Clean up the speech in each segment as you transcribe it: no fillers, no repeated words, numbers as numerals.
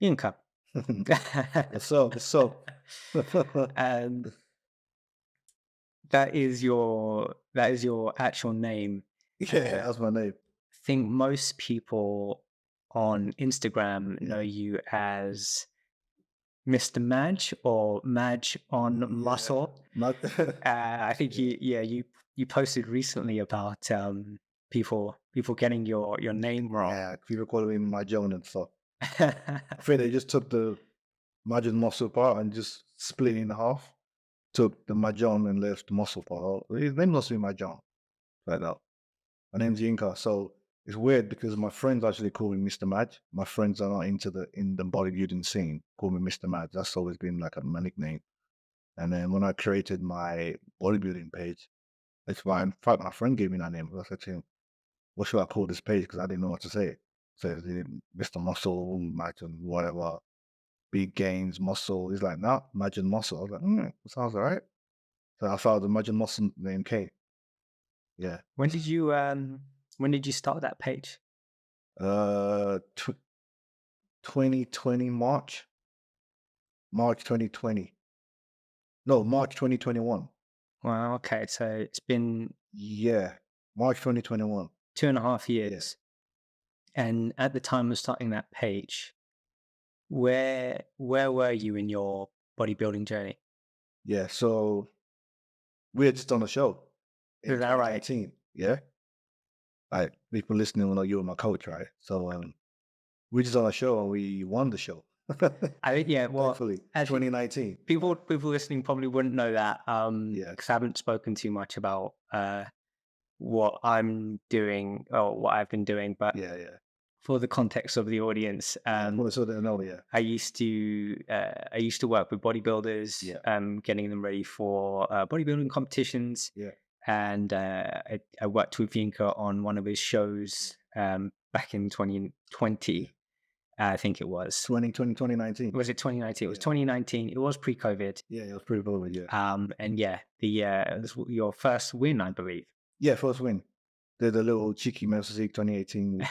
Yinka. So, Um, that is your actual name. yeah, that's my name. I think most people on Instagram know Mhm. you as Mr. Madge or Madge on Yeah, Muscle. not I think yeah, you posted recently about people getting your name wrong. yeah. People calling me Mahjong and stuff. I think they just took the Mahjong muscle part and just split it in half. Took the Mahjong and left the muscle part out. His name must be Mahjong, like that. My name's Yinka, so it's weird because my friends actually call me Mr. Madge. My friends are not in the bodybuilding scene. Call me Mr. Madge. That's always been like my nickname. And then when I created my bodybuilding page, it's why in fact my friend gave me that name. I said to him, "What should I call this page?" Because I didn't know what to say. So Mr. Muscle, Imagine whatever, big gains, muscle. He's like, "Nah, Imagine Muscle." I was like, sounds alright. So I thought the Imagine Muscle name came. Yeah. When did you start that page? Tw 2020 March 2020. No, March 2021. Well, okay, so it's been Yeah, March 2021. 2.5 Yeah, years. And at the time of starting that page, where were you in your bodybuilding journey? yeah. So we had just done a show in Is that right? 2019. Yeah, like people listening will know you were my coach, right? So we just on a show and we won the show. I think yeah, well, Thankfully, actually 2019. people listening probably wouldn't know that Yeah, because I haven't spoken too much about what I'm doing or what I've been doing, but yeah, yeah, for the context of the audience, yeah. Well, so they know, yeah, I used to work with bodybuilders, yeah, getting them ready for bodybuilding competitions, yeah. and I worked with Yinka on one of his shows back in 2020, I think it was. 2019. Was it 2019? It was Yeah, 2019. It was pre-COVID. yeah. It was pretty good. Yeah, And yeah, it was your first win, I believe. yeah. First win. Did a little cheeky Men's League 2018.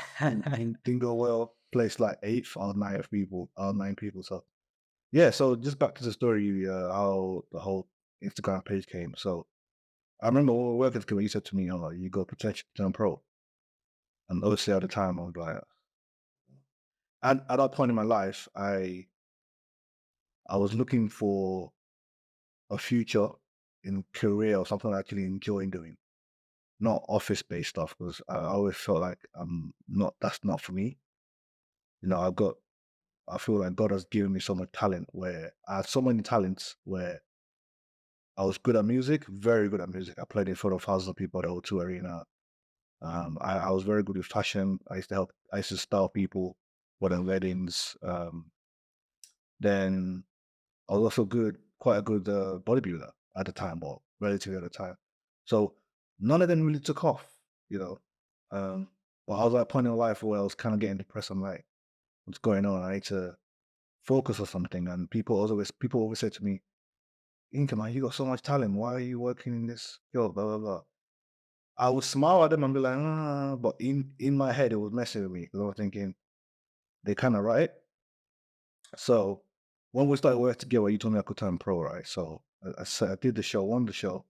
Didn't go well. Placed like eighth out of nine people. So yeah. So just back to the story, how the whole Instagram page came. So I remember when we were working together, you said to me, "Oh, you got potential to turn pro." And obviously at the time, I was like, and at that point in my life, I was looking for a future in career or something I actually enjoy doing, not office based stuff. Because I always felt like not that's not for me. You know, I feel like God has given me so much talent where I have so many talents where I was good at music, very good at music. I played in front of thousands of people at the O2 Arena. I was very good with fashion. I used to style people for their weddings. Then I was also quite a good bodybuilder at the time, or relatively at the time. So none of them really took off, you know. But I was at a point in life where I was kind of getting depressed. I'm like, what's going on? I need to focus on something. And people always say to me, Inka, man, you got so much talent. Why are you working in this field? Blah blah blah. I would smile at them and be like, but in my head it was messing with me because I was thinking they kind of right. So when we started working together, you told me I could turn pro, right? So I said I did the show, won the show,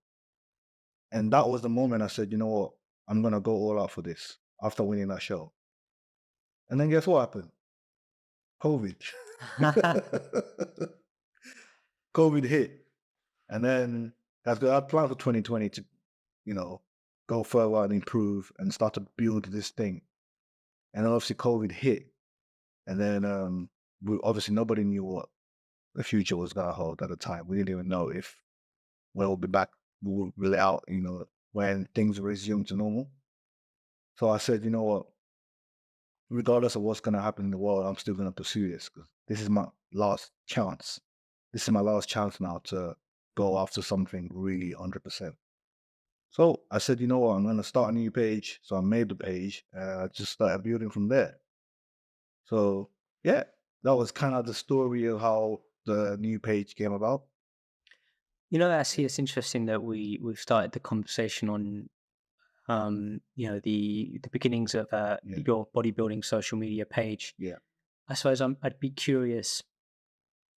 and that was the moment I said, you know what, I'm gonna go all out for this after winning that show. And then guess what happened? COVID. COVID hit, and then I had plans for 2020 to, you know, go further and improve and start to build this thing. And then obviously COVID hit, and then obviously nobody knew what the future was gonna hold at the time. We didn't even know if we'll be back, we'll really out, you know, when things resume to normal. So I said, you know what, regardless of what's gonna happen in the world, I'm still gonna pursue this because this is my last chance. This is my last chance now to go after something really 100%. So I said, you know what, I'm gonna start a new page. So I made the page. I just started building from there. So yeah, that was kind of the story of how the new page came about. You know, actually, it's interesting that we've started the conversation on the beginnings of Yeah. your bodybuilding social media page. Yeah. I suppose I'd be curious,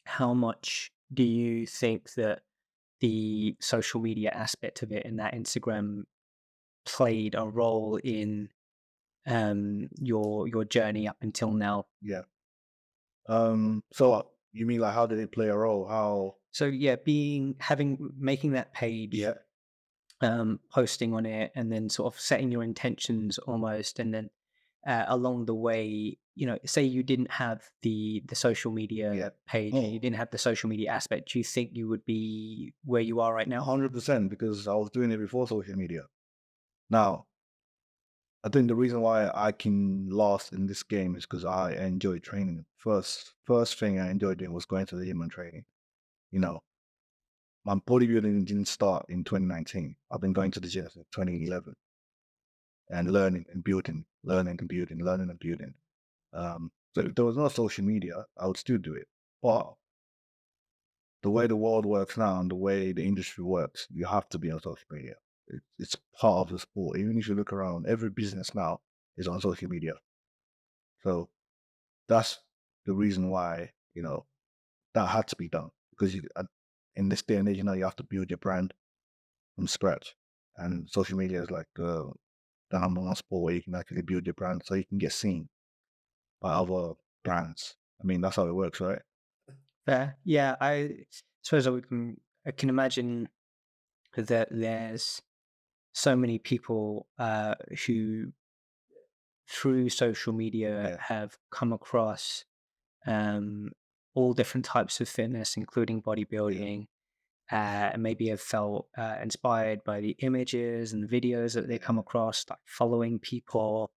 how much do you think that the social media aspect of it and that Instagram played a role in your journey up until now? Yeah. So you mean like how did it play a role? How? So yeah, making that page, Yeah. posting on it, and then sort of setting your intentions almost, and then along the way, say you didn't have the social Yeah. media page, and you Oh, didn't have the social media aspect, do you think you would be where you are right now? 100% because I was doing it before social media. Now, I think the reason why I can last in this game is because I enjoy training. First thing I enjoyed doing was going to the gym and training. You know, my bodybuilding didn't start in 2019. I've been going to the gym since 2011 and learning and building, learning and building, learning and building. So if there was no social media, I would still do it. But the way the world works now and the way the industry works, you have to be on social media. It's part of the sport. Even if you look around, every business now is on social media. So that's the reason why, that had to be done because in this day and age, you have to build your brand from scratch. And social media is like the number one sport where you can actually build your brand so you can get seen by other brands. I mean, that's how it works, right? Fair. Yeah, I suppose I can imagine that there's so many people who through social media Yeah, have come across um, all different types of fitness, including yeah, bodybuilding, and maybe have felt inspired by the images and videos that they yeah, come across, like following people,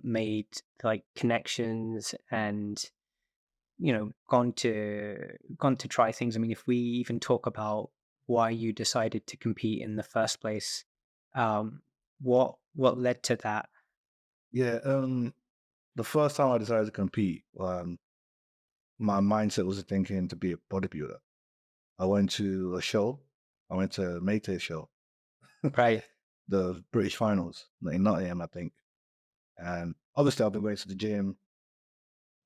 made like connections, and gone to try things. I mean, if we even talk about why you decided to compete in the first place, um, what led to that? yeah. The first time I decided to compete, my mindset was thinking to be a bodybuilder. I went to a show. I went to Maytay's show, Right. the British finals in Nottingham, I think. And obviously, I've been going to the gym.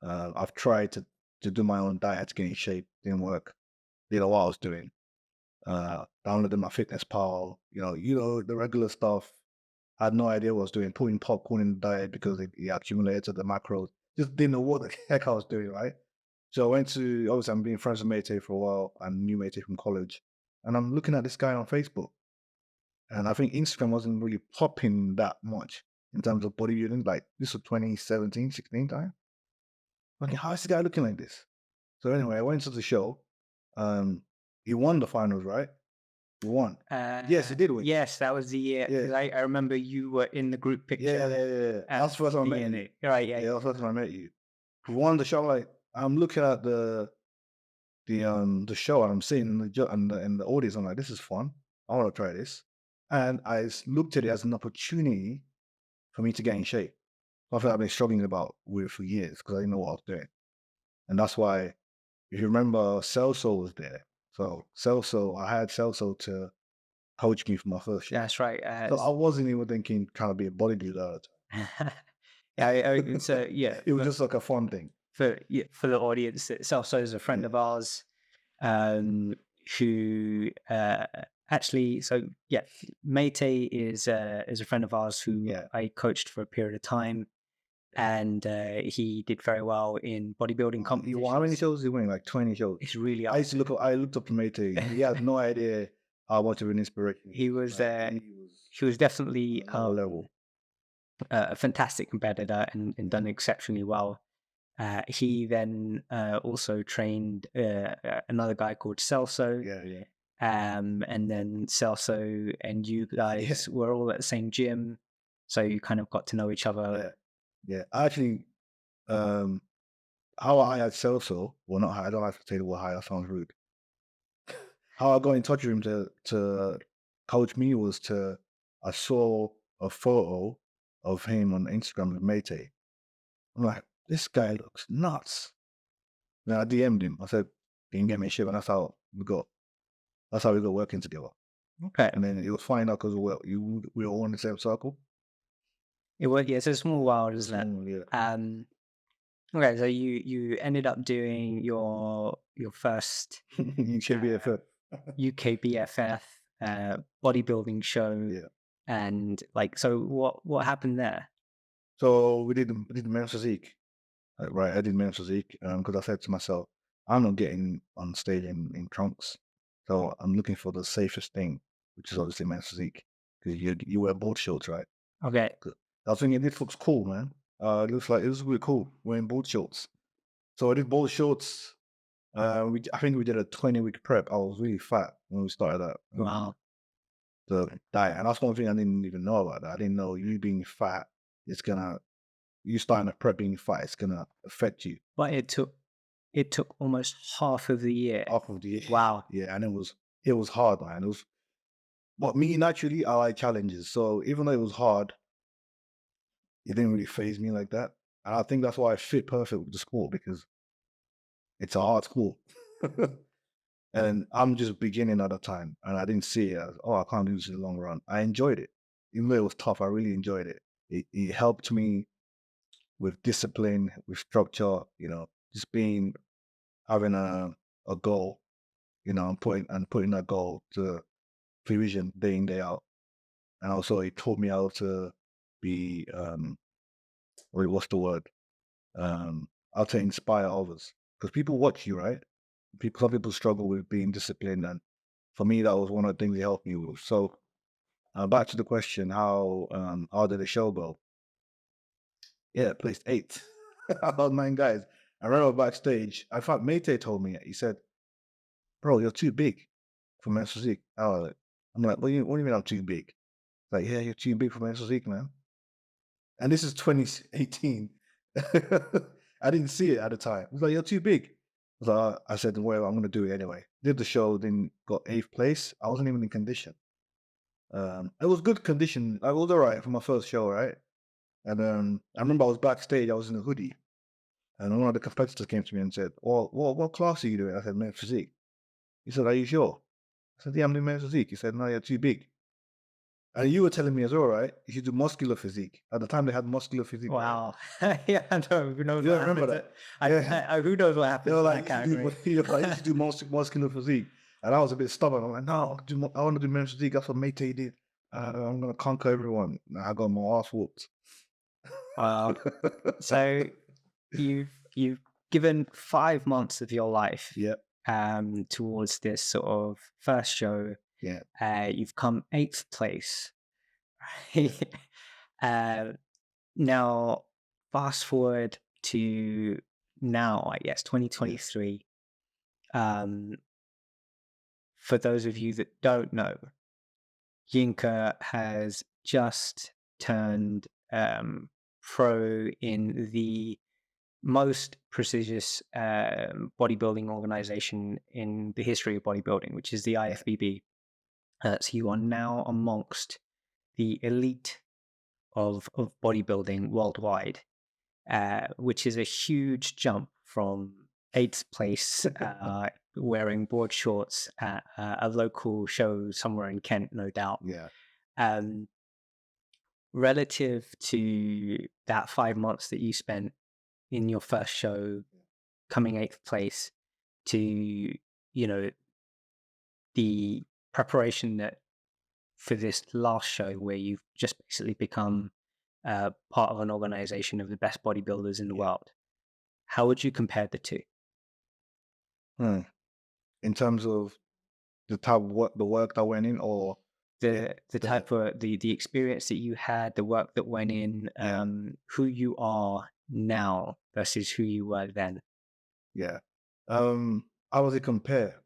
I've tried to do my own diet to get in shape. Didn't work. Didn't know what I was doing. Downloaded my fitness pal. The regular stuff. I had no idea what I was doing. Putting popcorn in the diet because it accumulated the macros. Just didn't know what the heck I was doing. Right. So I went to obviously I'm being friends with Maytay for a while and knew Maytay from college, and I'm looking at this guy on Facebook, and I think Instagram wasn't really popping that much in terms of bodybuilding. Like this was 2017, 16 time. Okay, how is this guy looking like this? So anyway, I went to the show. Um, he won the finals, right? He won. Yes, he did win. Yes, that was the year, Yeah, because I remember you were in the group yeah, yeah, picture yeah, yeah. That's at the first time I the met you. end. Right, yeah, Yeah, that's the first time I met you. He won the show. Like I'm looking at the show and I'm sitting in the audience. I'm like, this is fun. I want to try this. And looked at it as an opportunity for me to get in shape. Something I've been struggling about with for years because I didn't know what I was doing. And that's why, if you remember, Celso was there. So I had Celso to coach me for my first show. that's right. So I wasn't even thinking trying to be a bodybuilder. Yeah, it's yeah, It was just like a fun thing. for the audience itself. So is a friend Yeah, of ours, um, who actually, so yeah, Mate is a friend of ours who yeah. I coached for a period of time, and he did very well in bodybuilding How many competitions. shows did he win? Like 20 shows. It's really I up used to look. I looked up to Mate. He has no idea how much of an inspiration he he is. was Like uh, he was he was definitely on another level. a fantastic competitor, and done exceptionally well. He then also trained another guy called Celso, Yeah, yeah, and then Celso and you yeah, guys were all at the same gym, so you kind of got to know each other. yeah, yeah. Actually, um, how I had Celso, well, not how. I don't like to say the word "how." That sounds rude. How I got in touch with him to coach me was I saw a photo of him on Instagram with Mate. I'm like, this guy looks nuts. Then I DM'd him. I said, can you get me a ship? And that's how we got working together. Okay. And then it was funny enough because we were all in the same circle. It was, yeah, it's a small world, isn't it? Small, yeah. Um, okay, so you ended up doing your first You should be a uh, fit. UK BFF bodybuilding show, Yeah. and like, so what happened there? So we did the men's physique. Right, I did men's physique because I said to myself, I'm not getting on stage in trunks, so I'm looking for the safest thing, which is obviously men's physique because you wear board shorts, right? Okay, 'Cause I was thinking this looks cool, man. It looks like it was really cool wearing board shorts. So I did board shorts. I think we did a 20-week prep. I was really fat when we started that wow, the diet, and that's one thing I didn't even know about that. I didn't know you being fat is gonna you starting a prep being fat, it's gonna affect you but it took almost half of the year. off of the Wow, yeah, and it was hard, man. It was but me naturally, I like challenges. So even though it was hard, it didn't really phase me like that. And I think that's why I fit perfect with the sport because it's a hard sport. And I'm just beginning at the time, and I didn't see it as, oh, I can't do this in the long run. I enjoyed it. Even though it was tough, I really enjoyed it. It helped me with discipline, with structure, just having a goal, and putting that goal to fruition day in, day out. And also it taught me how to be what's the word? How to inspire others. Because people watch you, right? Some people struggle with being disciplined, and for me that was one of the things they helped me with. So back to the question, how did the show go? Yeah, placed eighth out of 9 guys. I remember backstage. In fact, Mayte told me, he said, "Bro, you're too big for men's physique." I'm like, what do you mean I'm too big? Like, yeah, you're too big for men's physique, man. And this is 2018. I didn't see it at the time. He was like, "You're too big." I said, "Well, I'm gonna do it anyway." Did the show, then got eighth place. I wasn't even in condition. It was good condition. I was all right for my first show, right? And I remember I was backstage. I was in a hoodie, and one of the competitors came to me and said, "Well, what class are you doing?" I said, "Men's physique." He said, "Are you sure?" I said, "Yeah, I'm doing men's physique." He said, "No, you're too big." And you were telling me as well, right? You should do muscular physique. At the time, they had muscular physique, right? wow, yeah, I know who knows You what don't remember happens. that? Yeah. Who knows what They happens were in like, that "You should do, category? you should do muscular physique." And I was a bit stubborn. I'm like, "No, I want to do men's physique. That's what Mate did. I'm gonna conquer everyone." And I got my ass whooped. Wow. So you've given 5 months of your life Yeah, towards this sort of first show. yeah, You've come eighth place. uh, now, fast forward to now, I guess yeah, 2023. Um, for those of you that don't know, Yinka has just turned pro in the most prestigious bodybuilding organization in the history of bodybuilding, which is the yeah, IFBB. So you are now amongst the elite of bodybuilding worldwide, which is a huge jump from eighth place, wearing board shorts at a local show somewhere in Kent, no doubt. yeah, Um, Relative to that 5 months that you spent in your first show, coming eighth place, to the preparation that for this last show where you've just basically become part of an organization of the best bodybuilders in the yeah. world. How would you compare the two? Hmm. In terms of the type of work, the work that went in, or yeah, The the type of the experience that you had, the work that went in, yeah, who you are now versus who you were then. yeah. How does it compare?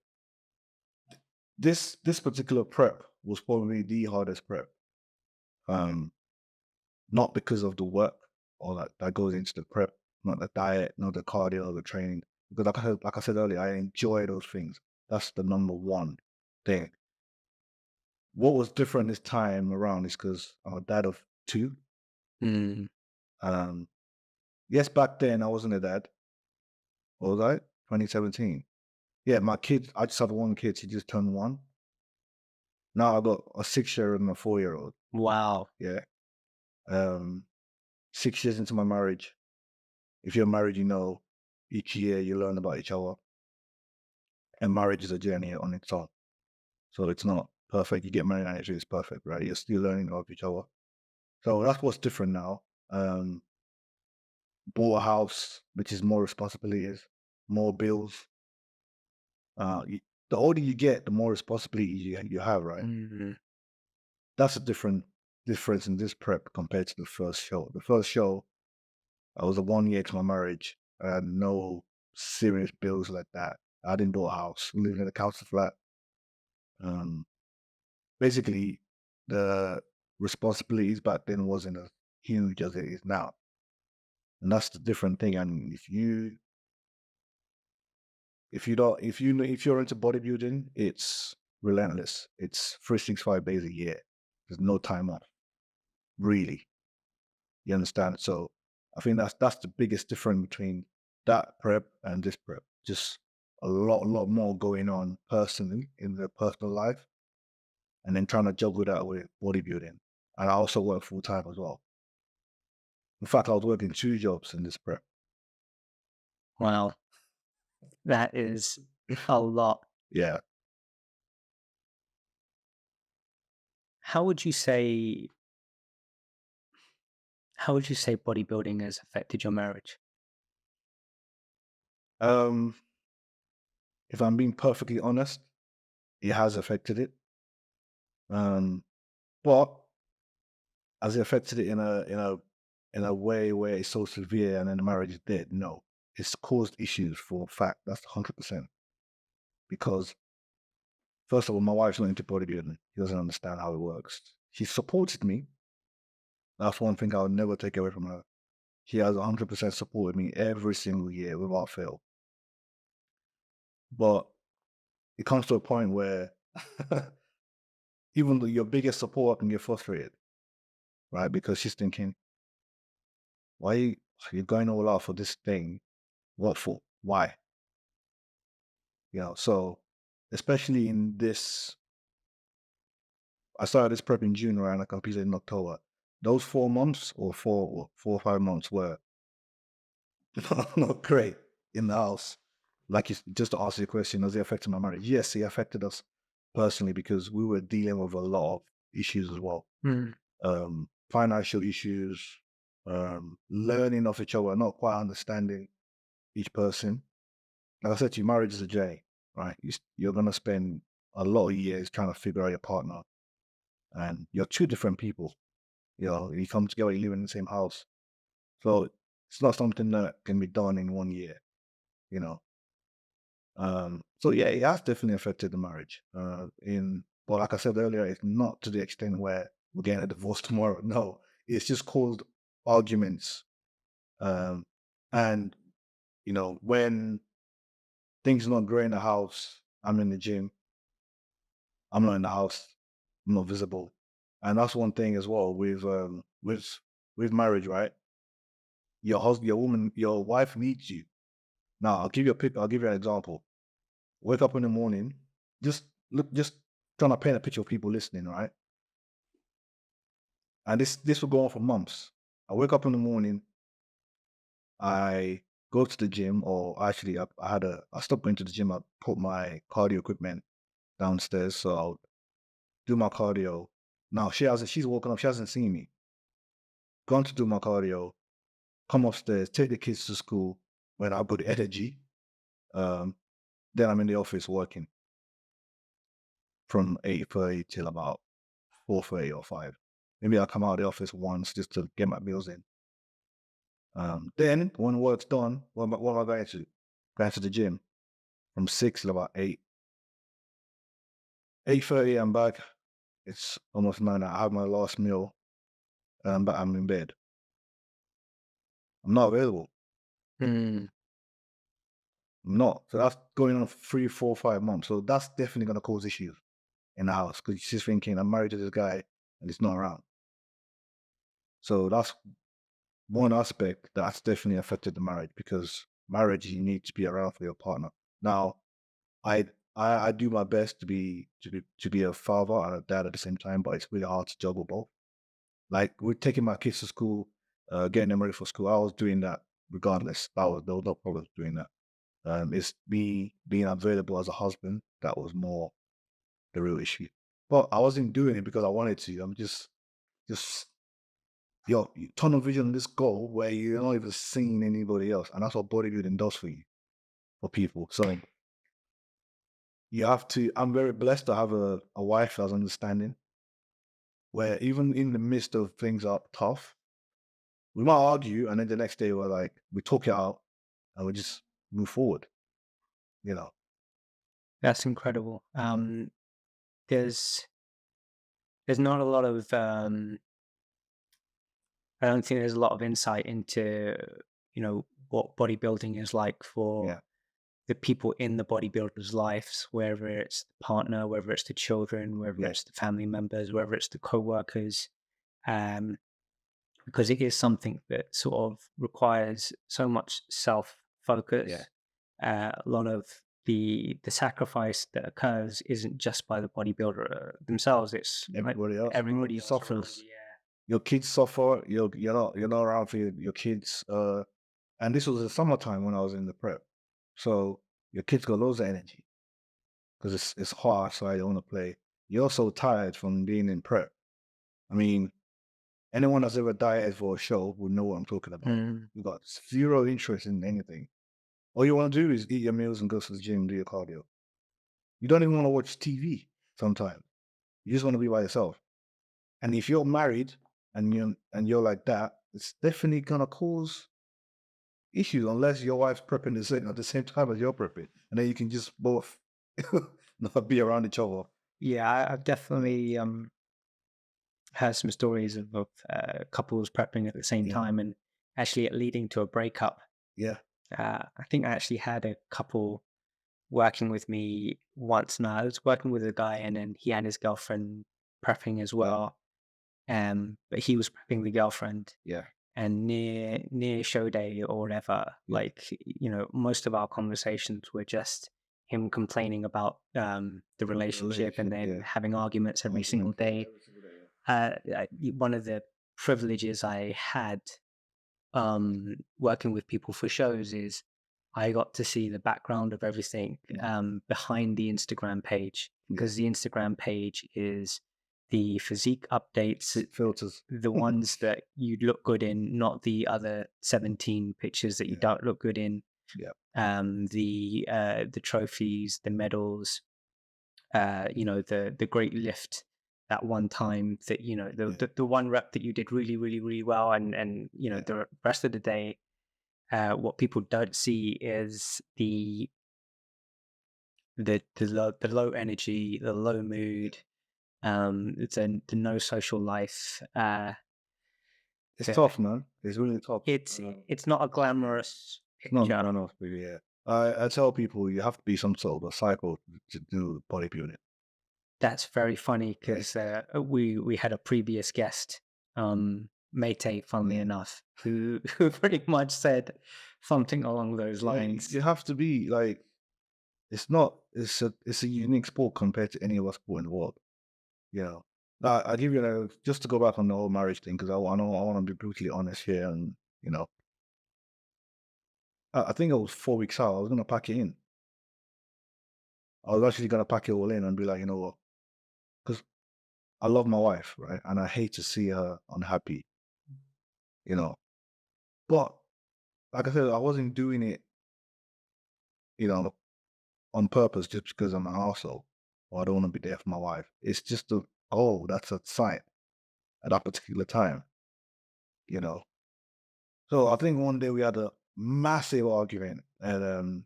This particular prep was probably the hardest prep. Um, Not because of the work or that goes into the prep, not the diet, not the cardio, the training. Because like I said earlier, I enjoy those things. That's the number one thing. What was different this time around is because I'm a dad of two. Mm, Um, yes, back then I wasn't a dad. What was I? 2017. Yeah, my kid. I just had one kid. He just turned one. Now I've got a 6-year-old and a 4-year-old. Wow. Yeah. 6 years into my marriage. If you're married, you know, each year you learn about each other. And marriage is a journey on its own. So it's not perfect. You get married and it's perfect, right? You're still learning of each other. So that's what's different now. Bought a house, which is more responsibilities, more bills. You, the older you get, the more responsibilities you have, right? Mm. That's a difference in this prep compared to the first show. The first show, I was a 1 year to my marriage. I had no serious bills like that. I didn't buy a house, living in a council flat. Um, Basically, the responsibilities back then wasn't as huge as it is now, and that's the different thing. And if you're into bodybuilding, it's relentless. It's 365 days a year. There's no time off, really. You understand? So I think that's the biggest difference between that prep and this prep. Just a lot more going on personally in their personal life, and then trying to juggle that with bodybuilding. And I also work full time as well. In fact, I was working 2 jobs in this prep. Wow. That is a lot. Yeah. How would you say how would you say bodybuilding has affected your marriage? Um, if I'm being perfectly honest, it has affected it. Um, but has it affected it in a way where it's so severe and then the marriage is dead? No. It's caused issues for a fact. That's 100%. Because first of all, my wife's not into bodybuilding. She doesn't understand how it works. She supported me. That's one thing I'll never take away from her. She has 100% supported me every single year without fail. But it comes to a point where even though your biggest supporter can get frustrated, right? Because she's thinking, why are you going all out for this thing? What for? Why? So especially in this, I started this prep in June, right? And I competed in October. Those 4 months or 4 or 5 months were not great in the house. Like, just to answer your question, has it affected my marriage? Yes, it affected us personally because we were dealing with a lot of issues as well. Mm. Financial issues, learning of each other, not quite understanding each person. Like I said to you, marriage is a journey, right? You're going to spend a lot of years trying to figure out your partner, and you're two different people. You come together, you live in the same house. So it's not something that can be done in 1 year, you know. So yeah, it has definitely affected the marriage. But like I said earlier, it's not to the extent where we're getting a divorce tomorrow. No, it's just caused arguments. And when things are not great in the house, I'm in the gym. I'm not in the house. I'm not visible. And that's one thing as well with marriage, right? Your wife needs you. Now, I'll give you an example. Wake up in the morning, just trying to paint a picture of people listening, right? And this will go on for months. I wake up in the morning, I go to the gym, or actually, I stopped going to the gym. I put my cardio equipment downstairs, so I'll do my cardio. Now she's woken up, she hasn't seen me. Gone to do my cardio, come upstairs, take the kids to school when I've got the energy. Um, then I'm in the office working from 8:30 till about 4:30 or 5. Maybe I'll come out of the office once just to get my meals in. Then when work's done, what am I going to? Going to the gym from 6 till about 8. 8:30, I'm back. It's almost 9. I have my last meal, but I'm in bed. I'm not available. Mm. I'm not. So that's going on for 3, 4, 5 months. So that's definitely going to cause issues in the house because she's thinking, I'm married to this guy and he's not around. So that's one aspect that's definitely affected the marriage, because marriage, you need to be around for your partner. Now, I I do my best to be a father and a dad at the same time, but it's really hard to juggle both. Like we're taking my kids to school, getting them ready for school. I was doing that regardless. There was no problem doing that. It's me being available as a husband that was more the real issue. But I wasn't doing it because I wanted to. I'm just tunnel vision on this goal where you're not even seeing anybody else, and that's what bodybuilding does for you, for people. So you have to. I'm very blessed to have a wife that's understanding. Where even in the midst of things are tough, we might argue, and then the next day we're like, we talk it out, and we just move forward. You know, That's incredible. There's there's not a lot of I don't think there's a lot of insight into, what bodybuilding is like for yeah, the people in the bodybuilder's lives, whether it's the partner, whether it's the children, whether yeah, it's the family members, whether it's the co-workers, um, because it is something that sort of requires so much yeah. self-focus. A lot of the sacrifice that occurs isn't just by the bodybuilder themselves; it's like Everybody else everybody else around. suffers. Yeah. Your kids suffer. You're not around for your kids. And this was the summertime when I was in the prep, so your kids got loads of energy because it's hot outside. They want to play. You're so tired from being in prep. I mean, anyone that's ever dieted for a show would know what I'm talking about. Mm. You got zero interest in anything. All you want to do is eat your meals and go to the gym, do your cardio. You don't even want to watch TV sometimes. You just want to be by yourself. And if you're married and you're like that, it's definitely gonna cause issues unless your wife's prepping at the same time as you're prepping, and then you can just both not be around each other. Yeah, I've definitely had some stories of couples prepping at the same Yeah, time and actually it leading to a breakup. yeah, I think I actually had a couple working with me once now. I was working with a guy and then he had his girlfriend prepping as yeah, well. But he was prepping the girlfriend yeah, and near show day or whatever, yeah. most of our conversations were just him complaining about the The relationship and relationship, then yeah. having arguments every single Argument day. every single day. One of the privileges I had working with people for shows is I got to see the background of everything Yeah, behind the Instagram page yeah. because the Instagram page is the physique updates, Filters. the ones that you look good in, not the other 17 pictures that you Yeah, don't look good in. yeah, The trophies, the medals, the great lift that one time that yeah, the one rep that you did really really really well, and yeah, the rest of the day. What people don't see is the low energy, the low mood, the no social life. it's The, tough, man. It's really tough. it's not a glamorous It's not picture. good enough, really. Yeah. I tell people you have to be some sort of a psycho to do bodybuilding. That's very funny Right? because we had a previous guest, Mayte, funnily Yeah. enough, who who pretty much said something along those Yeah, lines. you have to be like it's not it's a unique sport compared to any other sport in the world. You know. I give you just to go back on the whole marriage thing because I know I want to be brutally honest here and you know I think it was 4 weeks out. I was gonna pack it in. I was actually gonna pack it all in and be like, you know what? Because I love my wife, right? And I hate to see her unhappy, you know. But like I said, I wasn't doing it, you know, on purpose just because I'm an arsehole or I don't want to be there for my wife. It's just oh, that's a sight at that particular time, you know. So I think one day we had a massive argument and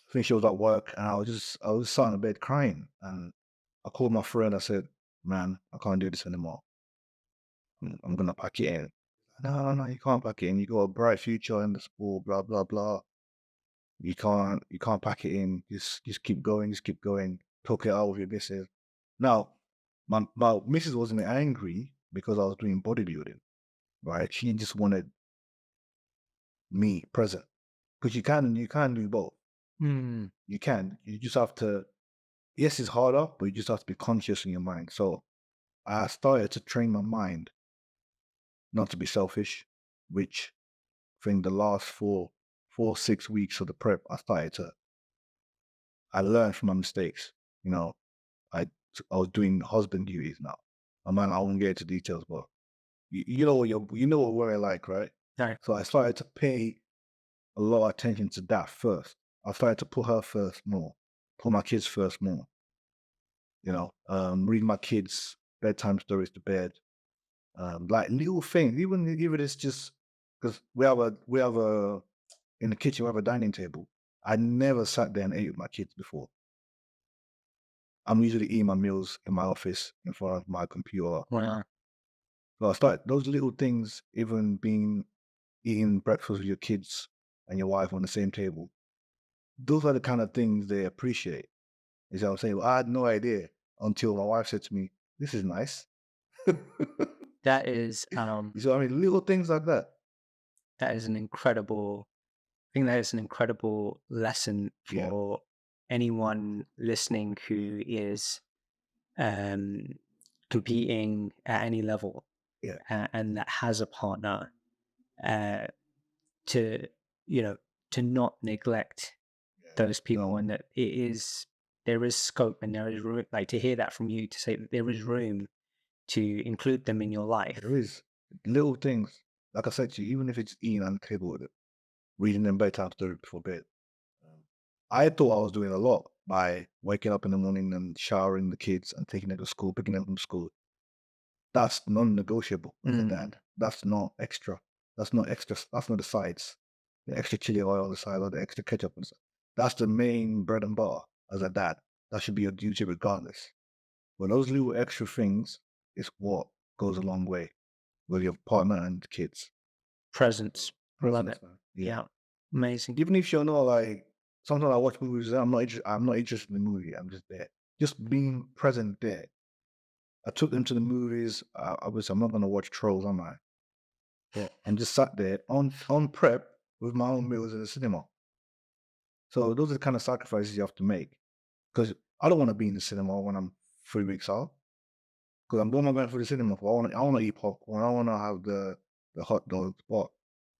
I think she was at work and I was sat in the bed crying and I called my friend. I said, man, I can't do this anymore. I'm gonna pack it in. No, no, you can't pack it in. You got a bright future in the sport, blah, blah, blah. You can't pack it in. Just keep going, just keep going. Talk it out with your missus. Now, my missus wasn't angry because I was doing bodybuilding, right? She just wanted me present. Because you can do both. Mm. You can. You just have to. Yes, it's harder, but you just have to be conscious in your mind. So I started to train my mind not to be selfish, which I think the last 6 weeks of the prep, I learned from my mistakes. You know, I I was doing husband duties now. I won't get into details, but you know what we're like, right? No. So I started to pay a lot of attention to that first. I started to put her first more, put my kids first more. Read my kids bedtime stories to bed, like little things. Even it's just because we have a in the kitchen we have a dining table. I never sat there and ate with my kids before. I'm usually eating my meals in my office in front of my computer. Wow. So I started those little things, even being eating breakfast with your kids and your wife on the same table. Those are the kind of things they appreciate. You see what I'm saying? Well, I had no idea until my wife said to me, "This is nice." That is You see what I mean? Little things like that. that is an incredible I think that is an incredible lesson Yeah, for anyone listening who is um, competing at any level yeah, and that has a partner uh, to you know to not neglect yeah. those people No, and that there is scope and there is room like to hear that from you to say that there is room to include them in your life. there is little things. Like I said to you, even if it's eating on the table with it, reading them bedtime story before bed. Um, I thought I was doing a lot by waking up in the morning and showering the kids and taking them to school, picking them from school. That's non-negotiable as a Mm, dad. That's not extra. That's not extra. That's not the sides. The extra chili oil on the side or the extra ketchup and stuff. That's the main bread and butter as a dad. That should be your duty regardless. But those little extra things is what goes a long way with your partner and kids. presence, love Presence, it. man. Yeah. Yeah, amazing. Even if you're not like, sometimes I watch movies, I'm not interested in the movie. I'm just there. Just being present there. I took them to the movies. Obviously, I'm not going to watch Trolls, am I? But I'm just sat there on prep with my own meals in the cinema. So those are the kind of sacrifices you have to make. Because I don't want to be in the cinema when I'm 3 weeks out. Because I'm what am I going for the cinema for? I want to eat popcorn. I want to have the hot dogs. But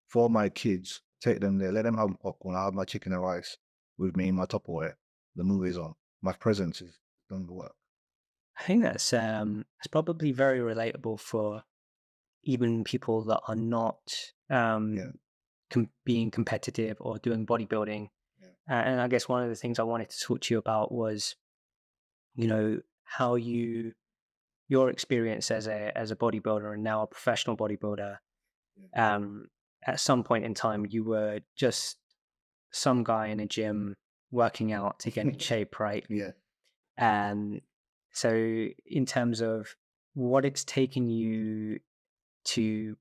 for my kids, take them there. Let them have popcorn. I have my chicken and rice with me in my Tupperware. The movie's on. My presence is done the work. I think that's probably very relatable for even people that are not Yeah, being competitive or doing bodybuilding. yeah, And I guess one of the things I wanted to talk to you about was, how your experience as a bodybuilder and now a professional bodybuilder. yeah, Um, at some point in time, you were just some guy in a gym working out to get in shape, right? yeah. And so, in terms of what it's taken you to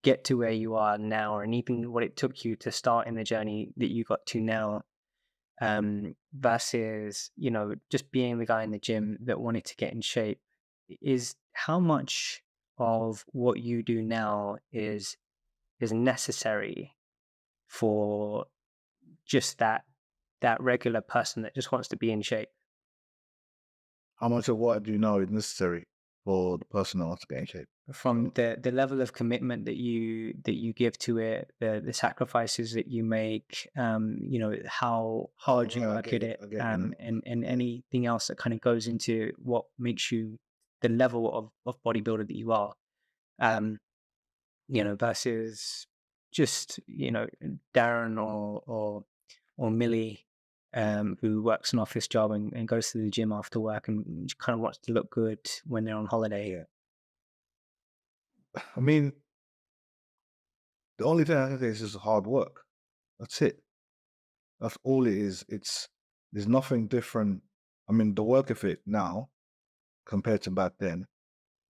get to where you are now, and even what it took you to start in the journey that you got to now, versus just being the guy in the gym that wanted to get in shape, is how much of what you do now is necessary for just that regular person that just wants to be in shape. How much of what I do now is necessary for the person that wants to get in shape? From the level of commitment that you give to it, the sacrifices that you make, how hard you Yeah, I work get at you. it, I get you. and Yeah, anything else that kind of goes into what makes you the level of bodybuilder that you are. Um, versus just Darren or Millie, who works an office job and goes to the gym after work and kind of wants to look good when they're on holiday. yeah. I mean, the only thing I can say is just hard work. That's it. That's all it is. There's nothing different. I mean, the work of it now compared to back then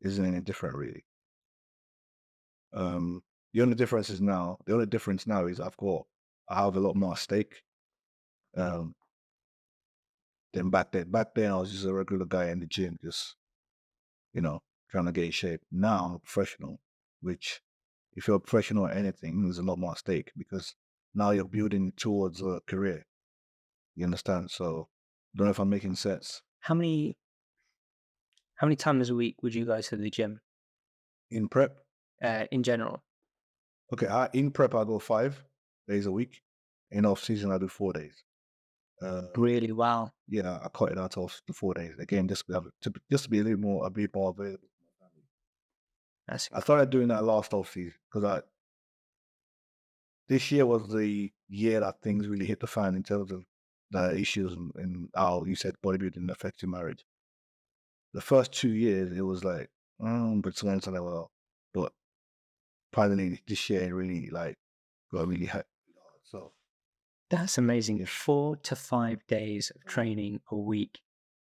isn't any different really. Um, the only difference now is I have a lot more stake um, than back then. Back then, I was just a regular guy in the gym, just trying to get in shape. Now I'm a professional, which if you're a professional at anything, there's a lot more at stake because now you're building towards a career. You understand? So don't know if I'm making sense. How many times a week would you go to the gym, In prep, in general? okay, in prep I go 5 days a week. In off season I do 4 days. Really? Wow. Yeah, I cut it out of the 4 days again, just to be a bit more available to my family. That's I started doing that last off season because I this year was the year that things really hit the fan in terms of the issues and how you said bodybuilding affects your marriage. The first 2 years, it was like, but it's going to well. But finally, this year, it really like got really hit. So That's amazing. yeah, 4 to 5 days of training a week.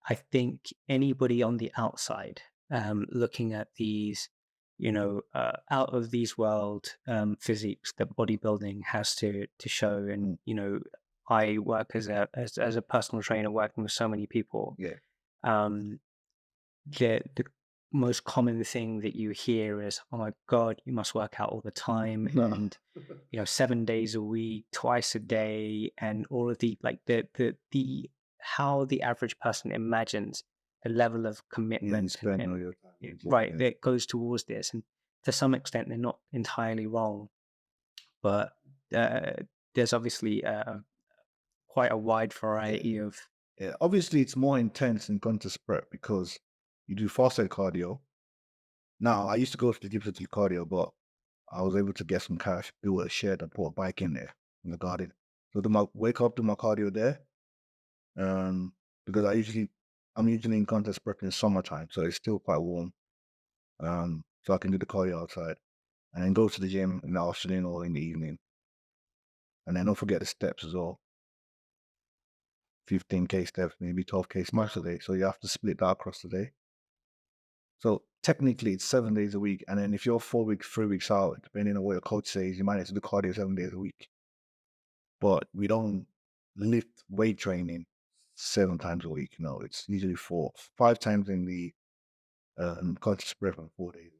I think anybody on the outside, looking at these, out of these world physiques that bodybuilding has to show, and mm, I work as a personal trainer working with so many people. yeah, Um, the most common thing that you hear is, "Oh my God, you must work out all the time," no, and 7 days a week, twice a day, and all of the like the how the average person imagines the level of yeah, you commitment spend all and your time in the gym. right Yeah, that goes towards this, and to some extent they're not entirely wrong, but uh, there's obviously quite a wide yeah, variety of yeah. Obviously, it's more intense in contest prep because you do fasted cardio. Now, I used to go to the gym to do cardio, but I was able to get some cash, build a shed, and put a bike in there in the garden. So wake up, do my cardio there. Um, because I'm usually in contest prep in summertime, so it's still quite warm. So I can do the cardio outside and then go to the gym in the afternoon or in the evening. And then don't forget the steps as well. 15K steps, maybe 12K steps a day. So you have to split that across the day. So technically it's 7 days a week. And then if you're 4 weeks, 3 weeks out, depending on what your coach says, you might need to do cardio 7 days a week. But we don't lift weight training 7 times a week. No, it's usually 5 times in the conscious prep and 4 days.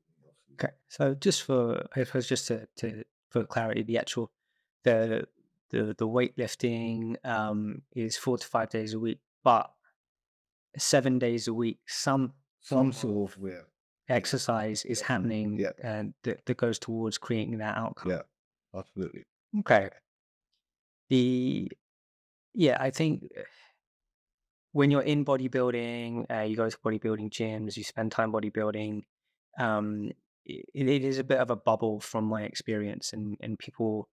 Okay. So just for, I suppose, just to for clarity, the actual the the weightlifting is 4 to 5 days a week, but 7 days a week, some form Some of sort of where, yeah, exercise is happening, yeah, and that goes towards creating that outcome. yeah, absolutely. Okay. The Yeah, I think when you're in bodybuilding, you go to bodybuilding gyms, you spend time bodybuilding. Um, it is a bit of a bubble from my experience, and people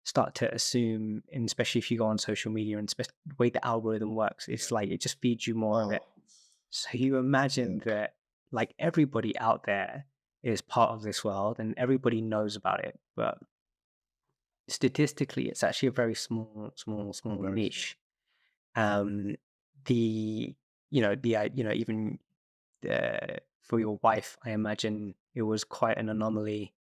start to assume, and especially if you go on social media, and especially the way the algorithm works, it's like it just feeds you more of it. Oh, So you yeah, imagine that like everybody out there is part of this world and everybody knows about it, but statistically, it's actually a very small very small. niche. Um, the even for your wife, I imagine it was quite an anomaly,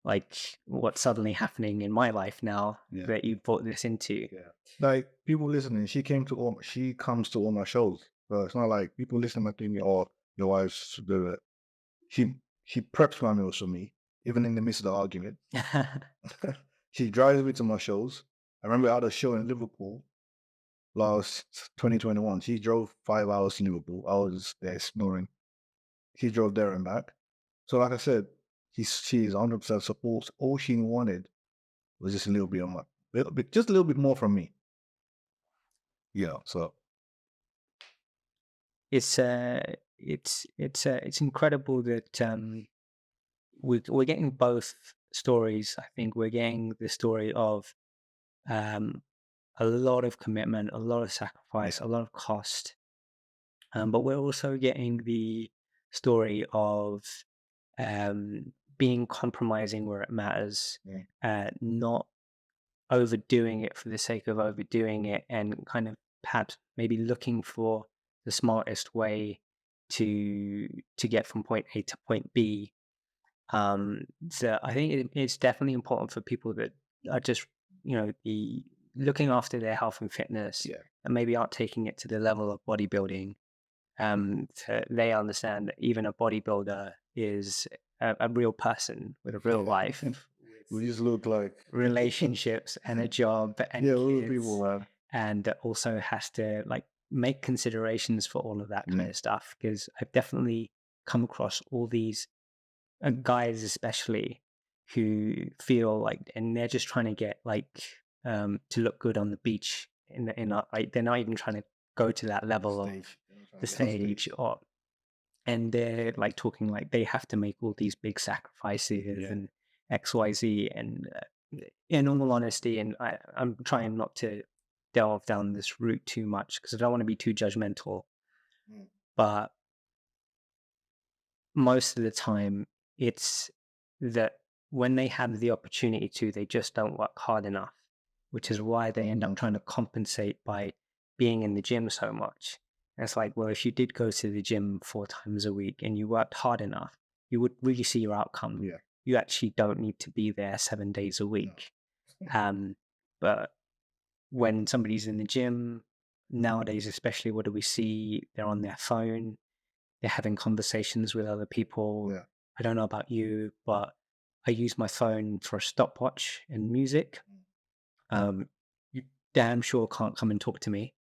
like what's suddenly happening in my life now Yeah, that you brought this into. yeah. Like people listening, she comes to all my shows. So it's not like people listening and thinking, "Oh, your wife should do it." She she preps my meals for me, even in the midst of the argument. She drives me to my shows. I remember I had a show in Liverpool last 2021. She drove 5 hours to Liverpool. I was there snoring. She drove there and back. So like I said, she's 100% support. All she wanted was just a little bit just a little bit more from me. Yeah. So It's incredible that we're getting both stories. I think we're getting the story of um, a lot of commitment, a lot of sacrifice, yeah, a lot of cost, but we're also getting the story of being compromising where it matters, yeah, not overdoing it for the sake of overdoing it, and kind of perhaps maybe looking for the smartest way to get from point A to point B. So I think it's definitely important for people that are just the looking after their health and fitness, yeah, and maybe aren't taking it to the level of bodybuilding. They understand that even a bodybuilder is a real person with a real yeah. life, with We just look like relationships and a job and yeah, we look people, kids man. and also has to like make considerations for all of that kind Mm. of stuff. Because I've definitely come across all these guys, especially who feel like, and they're just trying to get like to look good on the beach like they're not even trying to go to that The level of stage. They're trying the to get on stage. stage, or and they're like talking like they have to make all these big sacrifices Yeah. and XYZ. And in all honesty, and I'm trying not to delve down this route too much because I don't want to be too judgmental, Mm. but most of the time it's that when they have the opportunity to, they just don't work hard enough, which is why they end up trying to compensate by being in the gym so much. And it's like, well, if you did go to the gym 4 times a week and you worked hard enough, you would really see your outcome. Yeah. You actually don't need to be there 7 days a No. week. But when somebody's in the gym nowadays, especially, what do we see? They're on their phone, they're having conversations with other people. Yeah. I don't know about you, but I use my phone for a stopwatch and music. You damn sure can't come and talk to me.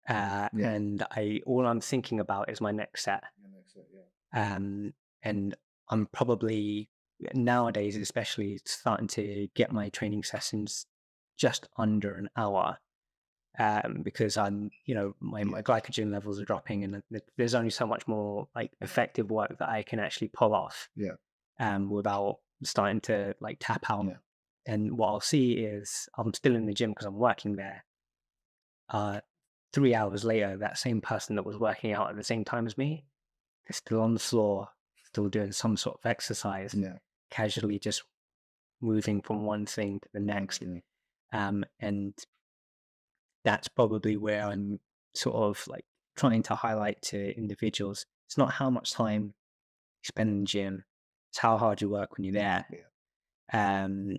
Yeah. And all I'm thinking about is my next set. Yeah, makes sense, yeah. And I'm probably nowadays, especially, starting to get my training sessions just under an hour. Because my Yeah. glycogen levels are dropping, and there's only so much more like effective work that I can actually pull off Yeah. without starting to like tap out. Yeah. And what I'll see is I'm still in the gym because I'm working there. 3 hours later, that same person that was working out at the same time as me is still on the floor, still doing some sort of exercise, Yeah. casually just moving from one thing to the next. Yeah. And that's probably where I'm sort of like trying to highlight to individuals. It's not how much time you spend in the gym, it's how hard you work when you're there. Yeah. Um,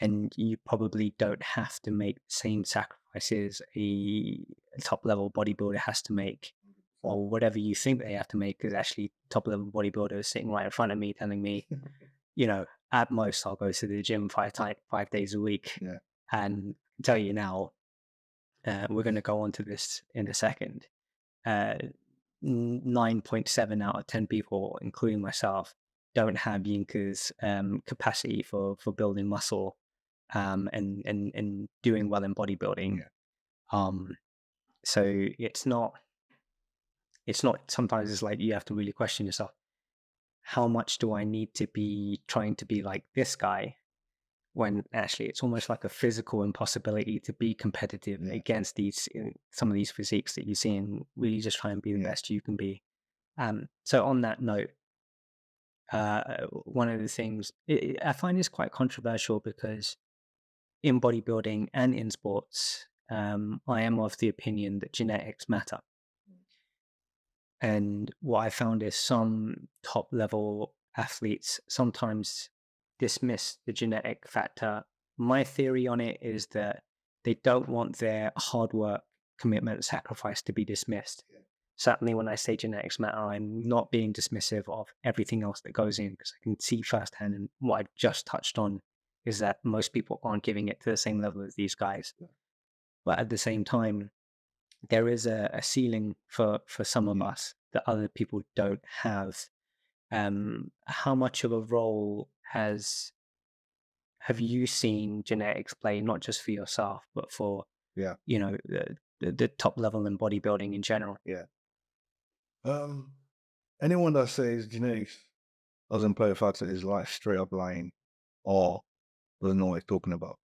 and you probably don't have to make the same sacrifices a top level bodybuilder has to make, or whatever you think they have to make, because actually top level bodybuilder is sitting right in front of me telling me, at most I'll go to the gym 5 days a week. Yeah. And I tell you now, we're going to go on to this in a second. 9.7 out of 10 people, including myself, don't have Yinka's capacity for building muscle and doing well in bodybuilding. Yeah. Um, so it's not sometimes it's like you have to really question yourself, how much do I need to be trying to be like this guy, when actually it's almost like a physical impossibility to be competitive Yeah. against some of these physiques that you see, and really just try and be the Yeah. best you can be. So on that note, one of the things I find is quite controversial, because in bodybuilding and in sports, I am of the opinion that genetics matter. And what I found is some top level athletes sometimes dismiss the genetic factor. My theory on it is that they don't want their hard work, commitment, sacrifice to be dismissed. Yeah. Certainly, when I say genetics matter, I'm not being dismissive of everything else that goes in, because I can see firsthand, and what I've just touched on is that most people aren't giving it to the same level as these guys. Yeah. But at the same time, there is a ceiling for some of us that other people don't have. How much of a role have you seen genetics play, not just for yourself, but for Yeah. the top level in bodybuilding in general? Yeah. Anyone that says genetics doesn't play a factor is like straight up lying or doesn't know what he's talking about.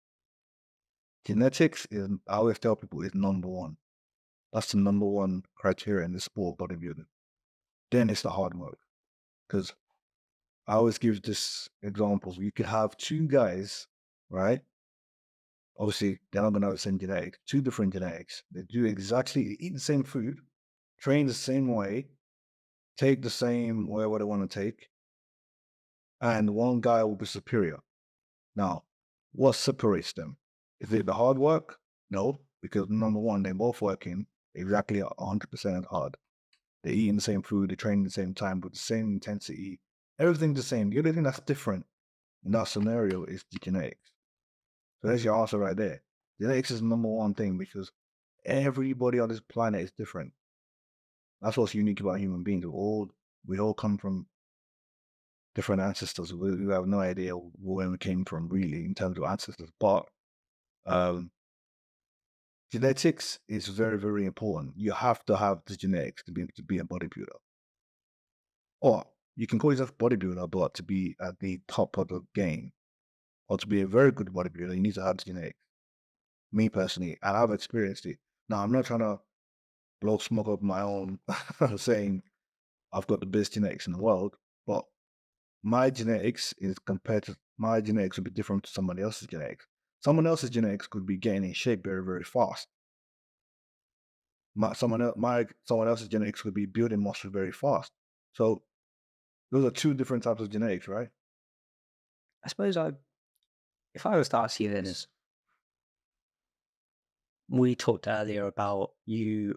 Genetics is, I always tell people, is number one. That's the number one criteria in the sport of bodybuilding. Then it's the hard work. Because I always give this example. You could have two guys, right? Obviously, they're not going to have the same genetics, two different genetics. They eat the same food, train the same way, take the same whatever they want to take, and one guy will be superior. Now, what separates them? Is it the hard work? No, because number one, they're both working exactly 100% as hard. They're eating the same food, they're training the same time with the same intensity, everything's the same. The only thing that's different in that scenario is the genetics. So there's your answer right there. Genetics is the number one thing, because everybody on this planet is different. That's what's unique about human beings. We all come from different ancestors. We have no idea where we came from really in terms of ancestors. But um, genetics is very, very important. You have to have the genetics to be a bodybuilder. Or you can call yourself bodybuilder, but to be at the top of the game or to be a very good bodybuilder, you need to have the genetics. Me personally, and I've experienced it. Now, I'm not trying to blow smoke up my own saying I've got the best genetics in the world, but my genetics would be different to somebody else's genetics. Someone else's genetics could be getting in shape very, very fast. Someone else's genetics could be building muscle very fast. So those are two different types of genetics, right? I suppose if I was to ask you Yeah. this, we talked earlier about you.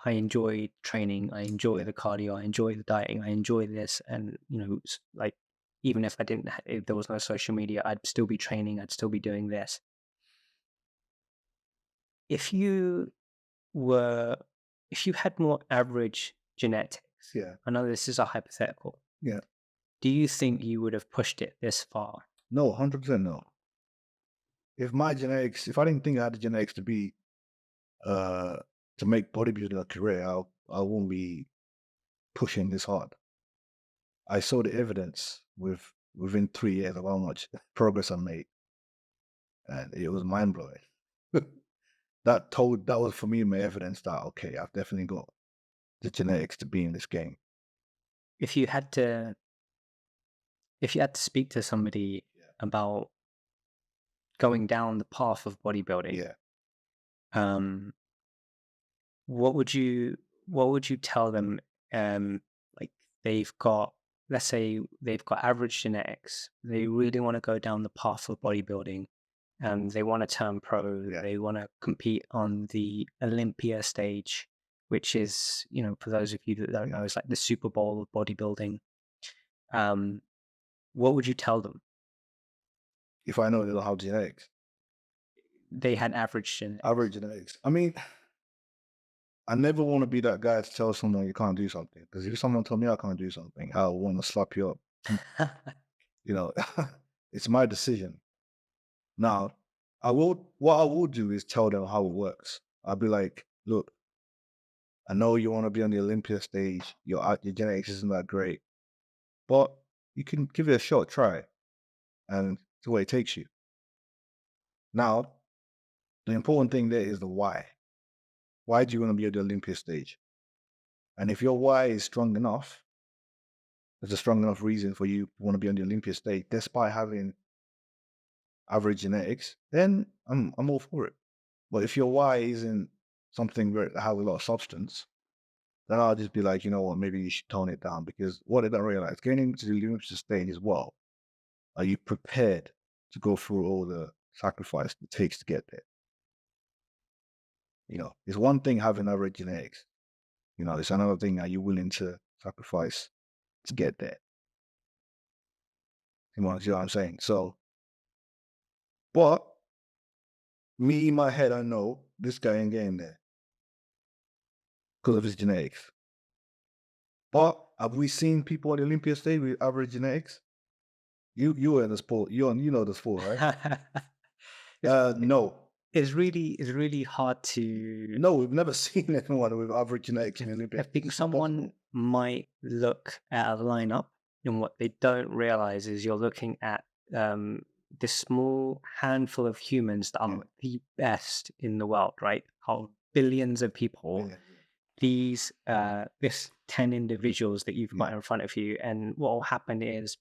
I enjoy training. I enjoy the cardio. I enjoy the dieting. I enjoy this, and like even if I didn't, if there was no social media, I'd still be training. I'd still be doing this. If you were, if you had more average genetics, Yeah. I know this is a hypothetical. Yeah. Do you think you would have pushed it this far? No, 100% no. If I didn't think I had the genetics uh to make bodybuilding a career, I won't be pushing this hard. I saw the evidence within 3 years of how much progress I made, and it was mind blowing. That was for me my evidence that okay, I've definitely got the genetics to be in this game. If you had to, if you had to speak to somebody Yeah. about going down the path of bodybuilding, Yeah. um, what would you tell them? Like they've got, let's say they've got average genetics. They really want to go down the path of bodybuilding. They want to turn pro. Yeah. They want to compete on the Olympia stage, which is, for those of you that don't know, it's like the Super Bowl of bodybuilding. What would you tell them? If I know they don't have genetics, They had average genetics. average genetics. I mean, I never want to be that guy to tell someone you can't do something. Because if someone told me I can't do something, I want to slap you up. You know, it's my decision. Now, what I will do is tell them how it works. I'll be like, look, I know you want to be on the Olympia stage. Your genetics isn't that great, but you can give it a shot, try, and see where it takes you. Now, the important thing there is the why. Why do you want to be at the Olympia stage? And if your why is strong enough, there's a strong enough reason for you to want to be on the Olympia stage, despite having average genetics, then I'm all for it. But if your why isn't something that has a lot of substance, then I'll just be like, you know what, maybe you should tone it down because what did I realize? Getting into the Olympia stage as well, are you prepared to go through all the sacrifice it takes to get there? It's one thing having average genetics. It's another thing, are you willing to sacrifice to get there? See what I'm saying? So, but me in my head, I know this guy ain't getting there because of his genetics. But have we seen people at the Olympia stage with average genetics? You were in the sport. You know the sport, right? it's, No. it's really hard to. No, we've never seen anyone with average genetics in the I Olympics. think It's someone impossible. might look at a lineup, and what they don't realize is you're looking at this small handful of humans that Yeah. are the best in the world, right? How billions of people, Yeah. this 10 individuals that you've got Yeah. in front of you, and what will happen is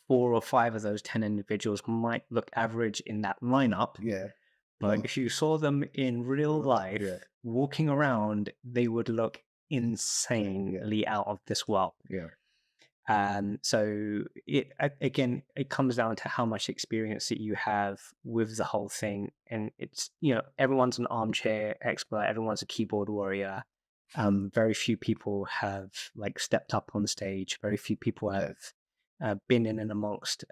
4 or 5 of those 10 individuals might look average in that lineup. Yeah. But No. if you saw them in real life Yeah. walking around, they would look insanely out of this world. Yeah. So again, it comes down to how much experience that you have with the whole thing. And it's, everyone's an armchair expert, everyone's a keyboard warrior. Very few people have like stepped up on stage. Very few people have been in and amongst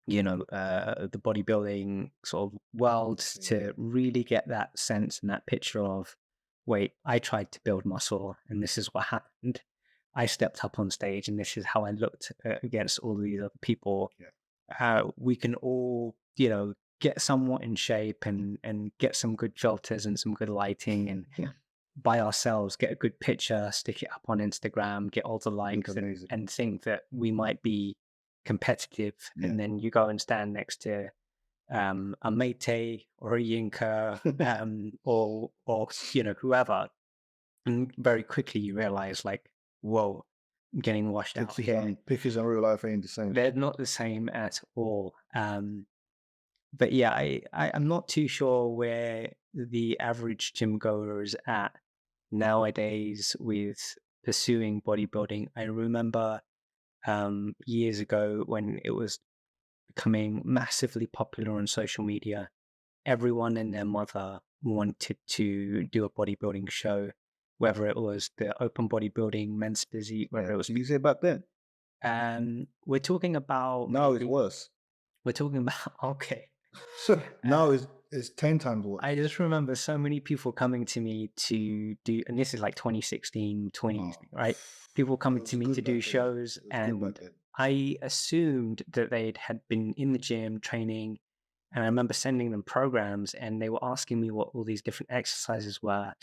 the bodybuilding sort of world Yeah. to really get that sense and that picture of, wait, I tried to build muscle and this is what happened. I stepped up on stage and this is how I looked against all these other people. Yeah. We can all, get somewhat in shape and get some good filters and some good lighting and Yeah. by ourselves get a good picture, stick it up on Instagram, get all the Look likes amazing. and think that we might be competitive. Yeah. And then you go and stand next to a Mate or a Yinka or whoever. And very quickly you realize like, whoa, I'm getting washed out here. Pictures in real life ain't the same. They're not the same at all. But yeah, I'm not too sure where the average gym goer is at nowadays with pursuing bodybuilding. I remember years ago when it was becoming massively popular on social media, everyone and their mother wanted to do a bodybuilding show, whether it was the open bodybuilding, men's physique, whether Yeah. it was. You say back then. We're talking about Now it's maybe worse. we're talking about okay. Now it's 10 times worse. I just remember so many people coming to me to do, and this is like 2016, Oh, right? People it coming to was me to good do back then. shows, It was good back and then. I assumed that they had been in the gym training. And I remember sending them programs, and they were asking me what all these different exercises were.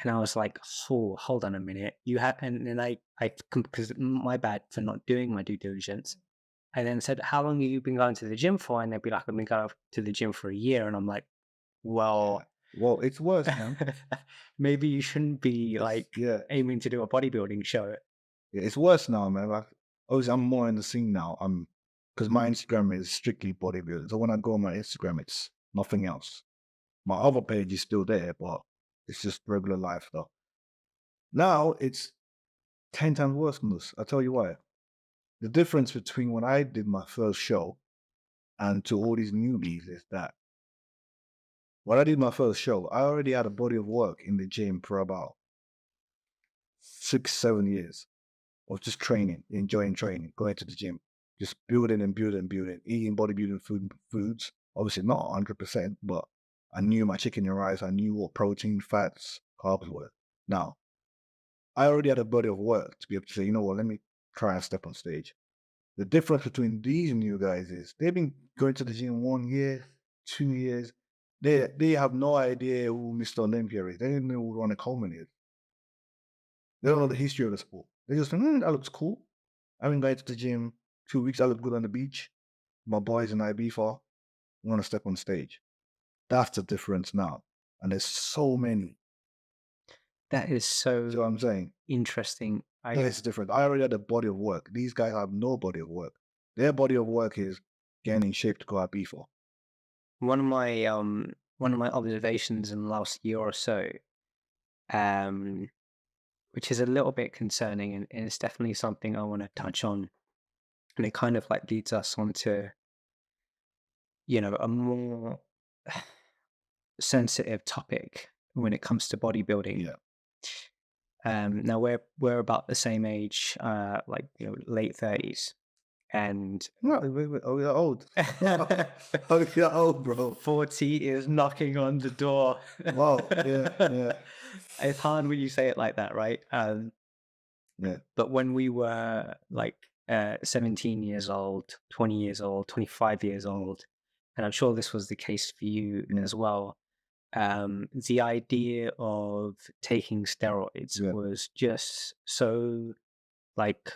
And I was like, "Oh, hold on a minute. You have," and then because my bad for not doing my due diligence. I then said, "How long have you been going to the gym for?" And they'd be like, "I've been going to the gym for a year." And I'm like, Yeah. "Well, Well, it's worse, man. maybe you shouldn't be like Yeah. aiming to do a bodybuilding show." Yeah, it's worse now, man. Like, obviously, I'm more in the scene now. Because my Instagram is strictly bodybuilding. So when I go on my Instagram, it's nothing else. My other page is still there, but it's just regular life stuff. Now it's 10 times worse than this. I'll tell you why. The difference between when I did my first show and to all these newbies is that when I did my first show, I already had a body of work in the gym for about 6, 7 years of just training, enjoying training, going to the gym, just building and building and building, eating bodybuilding foods. Obviously not 100%, but I knew my chicken and rice. I knew what protein, fats, carbs were. Now, I already had a body of work to be able to say, you know what, let me try and step on stage. The difference between these new guys is they've been going to the gym 1 year, 2 years. They have no idea who Mr. Olympia is. They don't know who Ronnie Coleman is. They don't know the history of the sport. They just think, that looks cool. I've been going to the gym 2 weeks. I look good on the beach. My boys and I beef off. I want to step on stage. That's the difference now. And there's so many. That is See what so I'm saying? interesting. That is different. I already had a body of work. These guys have no body of work. Their body of work is getting in shape to go out beef off. One of my observations in the last year or so, um, which is a little bit concerning, and it's definitely something I want to touch on, and it kind of like leads us onto a more sensitive topic when it comes to bodybuilding. Yeah. Now we're about the same age, like late 30s, and Wait. Oh, you're old. Oh, you're old, bro. 40 is knocking on the door. Wow. Yeah. It's hard when you say it like that, right? Yeah. But when we were like 17 years old, 20 years old, 25 years old, and I'm sure this was the case for you Yeah. as well, the idea of taking steroids Yeah. was just so like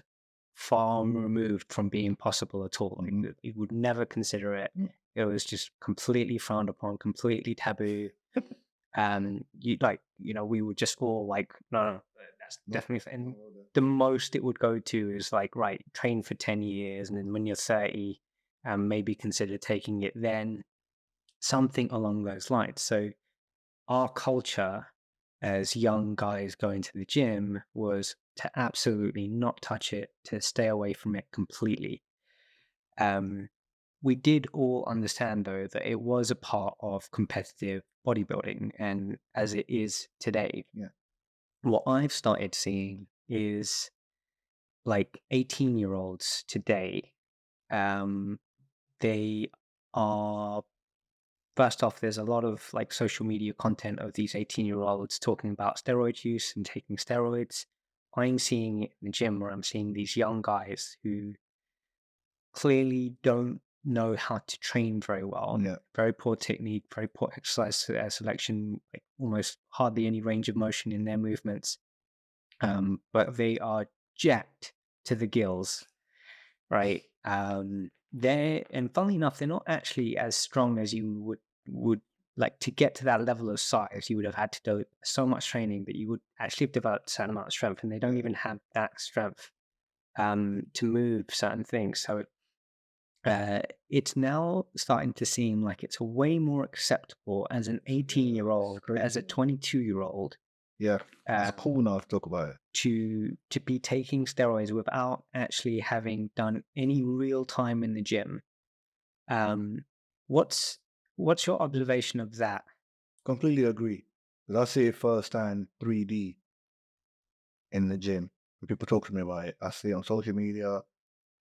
far removed from being possible at all. Like, Mhm. you would never consider it. Mm. It was just completely frowned upon, completely taboo. We were just all like, no, no, that's No. definitely. And No, the most it would go to is like, right, train for 10 years, and then when you're 30, maybe consider taking it then, something along those lines. So our culture as young guys going to the gym was to absolutely not touch it, to stay away from it completely. We did all understand, though, that it was a part of competitive bodybuilding, and as it is today. Yeah. What I've started seeing is like 18-year-olds today, um, they are first off, there's a lot of like social media content of these 18-year-olds talking about steroid use and taking steroids. I'm seeing it in the gym where I'm seeing these young guys who clearly don't know how to train very well. Yeah. Very poor technique, very poor exercise selection, like almost hardly any range of motion in their movements. But they are jacked to the gills, right? And funnily enough, they're not actually as strong as you would like to get to that level of size. You would have had to do so much training that you would actually have developed a certain amount of strength, and they don't even have that strength to move certain things. So it's now starting to seem like it's way more acceptable as an 18-year-old, as a 22-year-old, Yeah. It's uh, cool now to talk about it. to be taking steroids without actually having done any real time in the gym. Um, what's what's your observation of that? Completely agree. Because I see it firsthand 3D in the gym. When people talk to me about it, I see it on social media.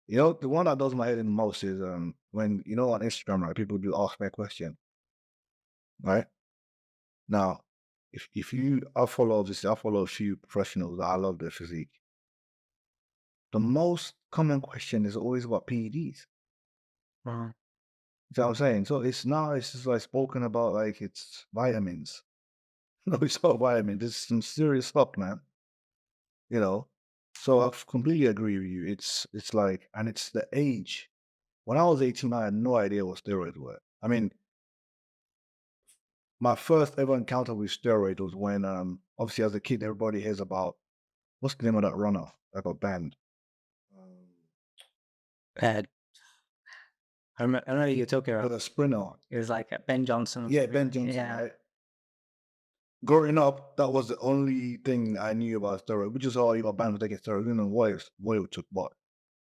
You know, the one that does my head in the most is when, you know, on Instagram, right, people do ask me a question, right? Now, if you I follow obviously I follow a few professionals that I love their physique. The most common question is always about PEDs. Wow. You know what I'm saying? So it's just like spoken about like it's vitamins. No, it's not vitamins. This is some serious stuff, man. You know? So I completely agree with you. It's like, and it's the age. When I was 18, I had no idea what steroids were. I mean, my first ever encounter with steroids was when obviously as a kid everybody hears about what's the name of that runner that got banned? Um, Uh, I know who you're talking about. the sprinter. It was like Ben Johnson or Yeah, something. Ben Johnson, Yeah. right? Growing up, that was the only thing I knew about steroid, which is all you got banned for taking steroids. You know what it took, but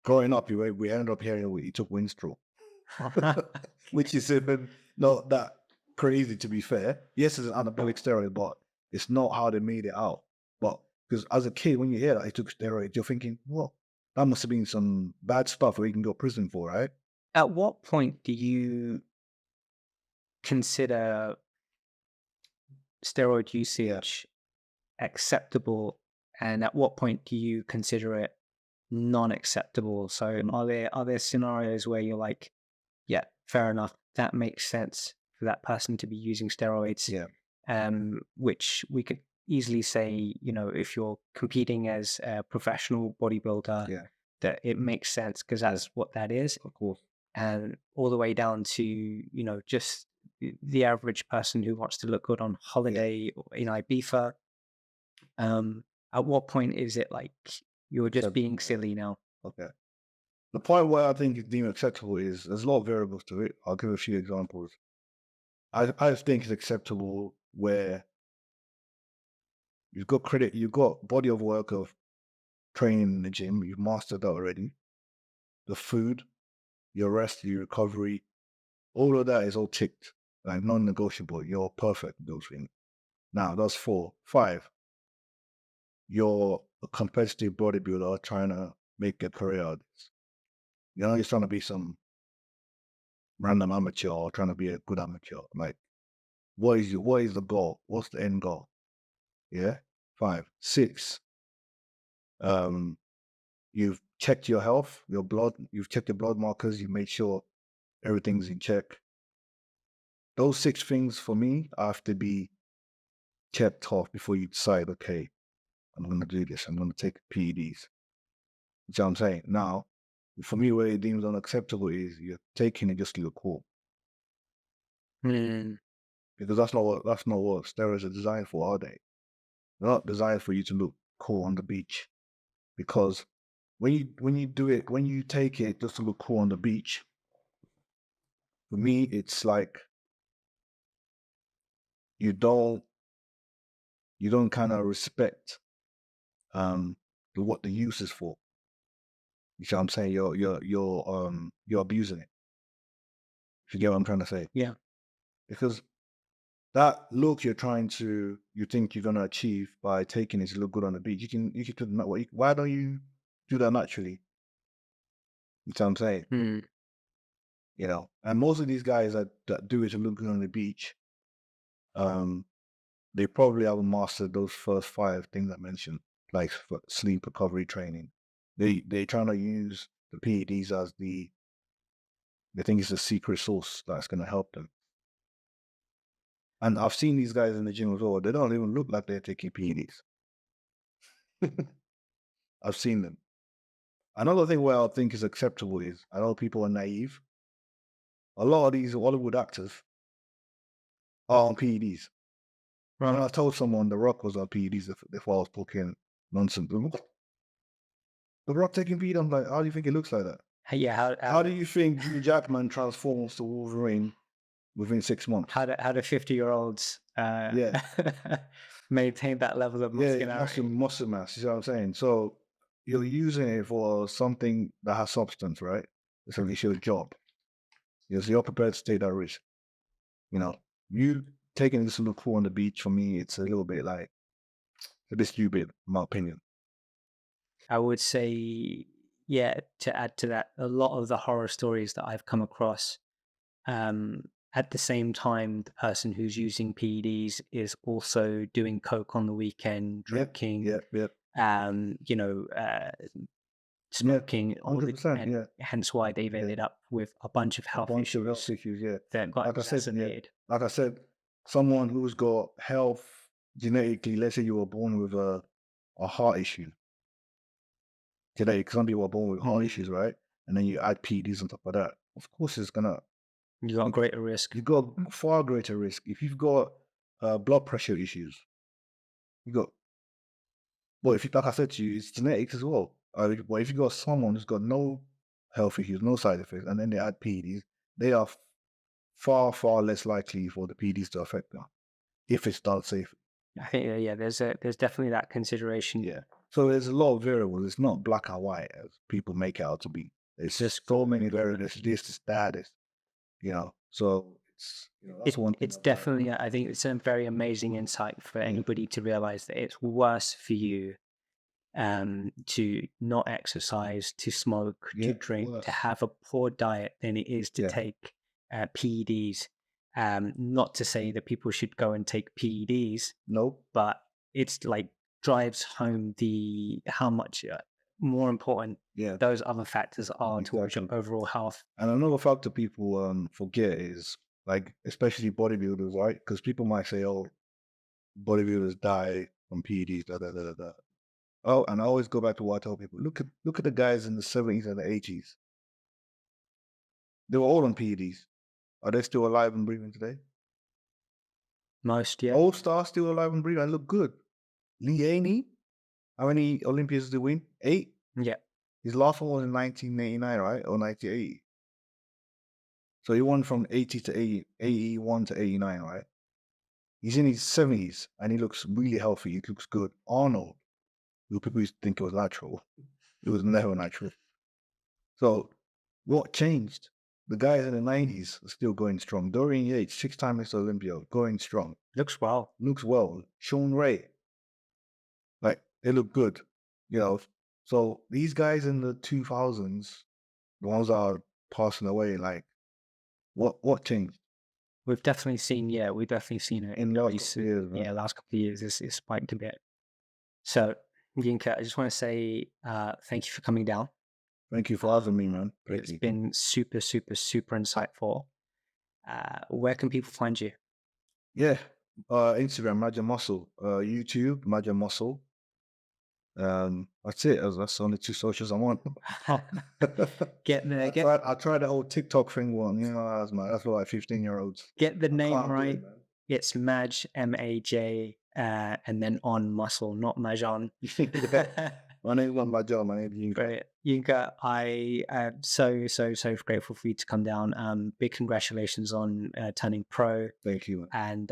growing up, we ended up hearing he took Winstrol, which is even not that crazy to be fair. Yes, it's an anabolic steroid, but it's not how they made it out. But because as a kid, when you hear that he took steroids, you're thinking, well, that must have been some bad stuff where you can go to prison for, right? At what point do you consider steroid Yeah, usage acceptable, and at what point do you consider it non-acceptable? So are there scenarios where you're like, yeah, fair enough, that makes sense for that person to be using steroids, yeah, which we could easily say, if you're competing as a professional bodybuilder, yeah, that it makes sense because that's what that is, of course. and all the way down to just the average person who wants to look good on Yeah, holiday or in Ibiza. At what point is it like you're just being acceptable. Yeah. silly now? Okay. The point where I think it's deemed acceptable is there's a lot of variables to it. I'll give a few examples. I think it's acceptable where you've got body of work of training in the gym, you've mastered that already. The food, your rest, your recovery, all of that is all ticked, like non-negotiable. You're perfect with those things. Now that's 4. 5, you're a competitive bodybuilder trying to make a career out of this. You're not just trying to be some random amateur or trying to be a good amateur. Like, what is the goal? What's the end goal? Yeah. 5. 6, um, you've checked your health, your blood, you've checked your blood markers, you've made sure everything's in check. Those 6 things for me have to be checked off before you decide, okay, I'm going to do this. I'm going to take PEDs. You know what I'm saying? Now, for me, where it deems unacceptable is you're taking it just to look cool. Hmm. Because that's not what steroids are designed for, are they? They're not designed for you to look cool on the beach. Because when you take it just to look cool on the beach, for me, it's like you don't kind of respect um what the use is for. You see what I'm saying? You're abusing it. If you get what I'm trying to say. Yeah. Because that look you think you're gonna achieve by taking it to look good on the beach, you can do that. Why don't you do that naturally? You see what I'm saying? Hmm. And most of these guys that do it to look good on the beach, um, they probably haven't mastered those first 5 things I mentioned, like sleep recovery training. They trying to use the PEDs as they think it's a secret sauce that's going to help them. And I've seen these guys in the gym as well. They don't even look like they're taking PEDs. I've seen them. Another thing where I think is acceptable is I know people are naive. A lot of these Hollywood actors are on PEDs. When I told someone The Rock was on PEDs, if I was talking nonsense, The Rock taking PEDs, I'm like, how do you think it looks like that? Yeah, How do you think Hugh Jackman transforms to Wolverine within 6 months? how do 50-year-olds Yeah, maintain that level of yeah, muscularity? muscle mass. You see what I'm saying? So you're using it for something that has substance, right? So it's your job. You're prepared to take that risk. You taking this look cool on the beach, for me, it's a little bit like a bit stupid, in my opinion. I would say, yeah, to add to that, a lot of the horror stories that I've come across, at the same time, the person who's using PEDs is also doing coke on the weekend, Yep, drinking, yep, yep. you know, Yeah, smoking, all the, 100%. and Yeah, hence why they've yeah. ended up with a bunch of A health bunch of health issues issues. Yeah, that got like I said, yeah, exacerbated. like I said, someone who's got health genetically. Let's say you were born with a heart issue. Today, some people are born with heart issues, right? And then you add PEDs on top of that. Of course, it's gonna You got you, greater risk. you got far greater risk if you've got blood pressure issues. You got well, if you, like I said to you, it's genetics as well. But if you got someone who's got no health issues, no side effects, and then they add PEDs, they are far, far less likely for the PEDs to affect them if it's done safely. I think yeah, there's definitely that consideration. Yeah. So there's a lot of variables. It's not black and white as people make it out to be. There's Just so many variables. This, that, is, So it's that's one thing it's I've learned. definitely, I think it's a very amazing insight for Yeah. anybody to realize that it's worse for you to not exercise, to smoke, to Yeah. drink, to Worse. have a poor diet than it is to Yeah. take PEDs. Not to say that people should go and take PEDs, Nope. but it's like drives home the how much more important Yeah. those other factors are towards your Exactly. overall health. And another factor people forget is like especially bodybuilders, right? Because people might say, "Oh, bodybuilders die from PEDs." Da da da da da. Oh, and I always go back to what I tell people: look at the guys in the 70s and the 80s. They were all on PEDs. Are they still alive and breathing today? Most, yeah. Old stars still alive and breathing and look good. Lee Haney, how many Olympians did he win? 8. Yeah. His last one was in 1989, right? Or 1980. So he won from 80 to 80, 81 to 89, right? He's in his 70s and he looks really healthy. He looks good. Arnold, who people used to think it was natural, it was never natural. So what changed? The guys in the 90s are still going strong. Dorian Yates, 6-time Mr. Olympia, going strong. Looks well. Looks well. Sean Ray, like they look good. So these guys in the 2000s, the ones that are passing away, like what changed We've definitely seen, yeah, we've definitely seen an in the last increase. couple of years, man? Yeah, last couple of years it's spiked a bit. So, Yinka, I just want to say thank you for coming down. Thank you for having me, man. Thank It's you. been super, super, super insightful. Where can people find you? Yeah. Instagram, Major Muscle. YouTube, Major Muscle. That's it. That's the only 2 socials I'm on. Get the I tried the whole TikTok thing one. That's for like 15-year-olds. get the name Can't do right. it, man. It's Maj, Maj, and then on muscle, not Majan. My name's not Major. My name's Yinka. Great. Yinka, I am so, so, so grateful for you to come down. Big congratulations on turning pro, Thank you, man. and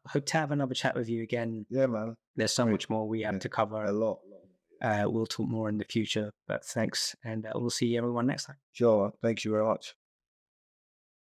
hope to have another chat with you again. Yeah, man. There's so Great. much more we have Yeah. to A cover. lot. We'll talk more in the future, but thanks, and we'll see everyone next time. Sure. Thank you very much.